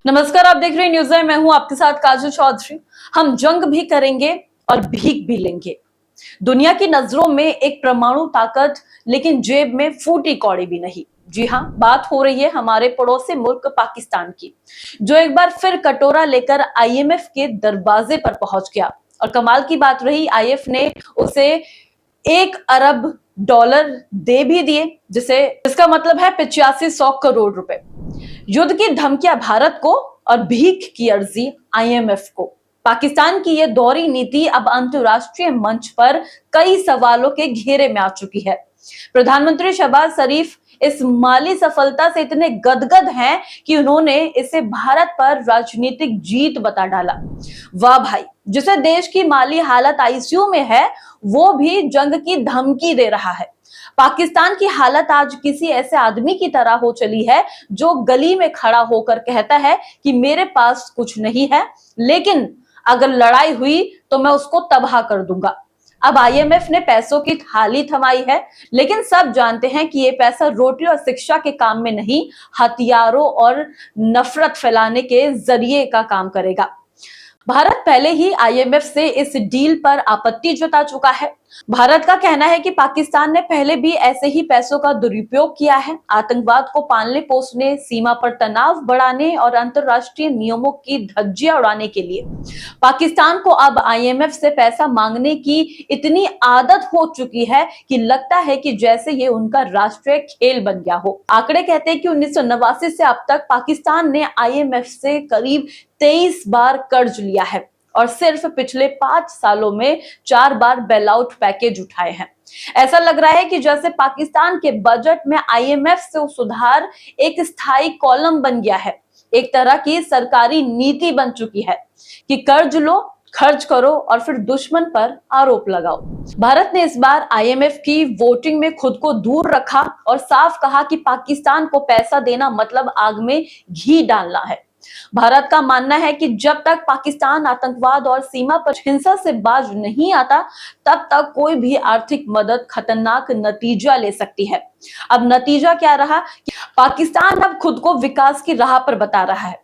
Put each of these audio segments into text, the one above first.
नमस्कार, आप देख रहे हैं न्यूज़ है। मैं हूं आपके साथ काजल चौधरी। हम जंग भी करेंगे और भीख भी लेंगे। दुनिया की नजरों में एक परमाणु ताकत, लेकिन जेब में फूटी कौड़ी भी नहीं। जी हां, बात हो रही है हमारे पड़ोसी मुल्क पाकिस्तान की, जो एक बार फिर कटोरा लेकर आईएमएफ के दरवाजे पर पहुंच गया। और कमाल की बात रही, आईएमएफ ने उसे $1 अरब दे भी दिए, इसका मतलब है 8500 करोड़ रुपए। युद्ध की धमकियां भारत को और भीख की अर्जी आईएमएफ को। पाकिस्तान की यह दोहरी नीति अब अंतरराष्ट्रीय मंच पर कई सवालों के घेरे में आ चुकी है। प्रधानमंत्री शहबाज शरीफ इस माली सफलता से इतने गदगद हैं कि उन्होंने इसे भारत पर राजनीतिक जीत बता डाला। वाह भाई, जिसे देश की माली हालत आईसीयू में है, वो भी जंग की धमकी दे रहा है। पाकिस्तान की हालत आज किसी ऐसे आदमी की तरह हो चली है जो गली में खड़ा होकर कहता है कि मेरे पास कुछ नहीं है, लेकिन अगर लड़ाई हुई तो मैं उसको तबाह कर दूंगा। अब आईएमएफ ने पैसों की थाली थमाई है, लेकिन सब जानते हैं कि ये पैसा रोटी और शिक्षा के काम में नहीं, हथियारों और नफरत फैलाने के जरिए का काम करेगा। भारत पहले ही आईएमएफ से इस डील पर आपत्ति जता चुका है। भारत का कहना है कि पाकिस्तान ने पहले भी ऐसे ही पैसों का दुरुपयोग किया है, आतंकवाद को पालने पोसने, सीमा पर तनाव बढ़ाने और अंतरराष्ट्रीय नियमों की धज्जियां उड़ाने के लिए। पाकिस्तान को अब आईएमएफ से पैसा मांगने की इतनी आदत हो चुकी है कि लगता है कि जैसे ये उनका राष्ट्रीय खेल बन गया हो। आंकड़े कहते हैं कि 1989 से अब तक पाकिस्तान ने आईएमएफ से करीब 23 बार कर्ज लिया है और सिर्फ पिछले 5 सालों में 4 बार बेल आउट पैकेज उठाए हैं। ऐसा लग रहा है कि जैसे पाकिस्तान के बजट में आईएमएफ से सुधार एक स्थायी कॉलम बन गया है, एक तरह की सरकारी नीति बन चुकी है कि कर्ज लो, खर्च करो और फिर दुश्मन पर आरोप लगाओ। भारत ने इस बार आईएमएफ की वोटिंग में खुद को दूर रखा और साफ कहा कि पाकिस्तान को पैसा देना मतलब आग में घी डालना है। भारत का मानना है कि जब तक पाकिस्तान आतंकवाद और सीमा पर हिंसा से बाज नहीं आता, तब तक कोई भी आर्थिक मदद खतरनाक नतीजा ले सकती है। अब नतीजा क्या रहा कि पाकिस्तान अब खुद को विकास की राह पर बता रहा है,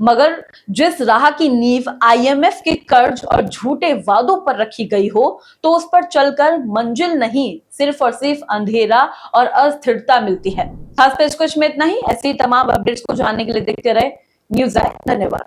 मगर जिस राह की नींव आईएमएफ के कर्ज और झूठे वादों पर रखी गई हो, तो उस पर चलकर मंजिल नहीं, सिर्फ और सिर्फ अंधेरा और अस्थिरता मिलती है। खास पेशकश में इतना ही। ऐसी तमाम अपडेट्स को जानने के लिए देखते रहे न्यूज़ है। धन्यवाद।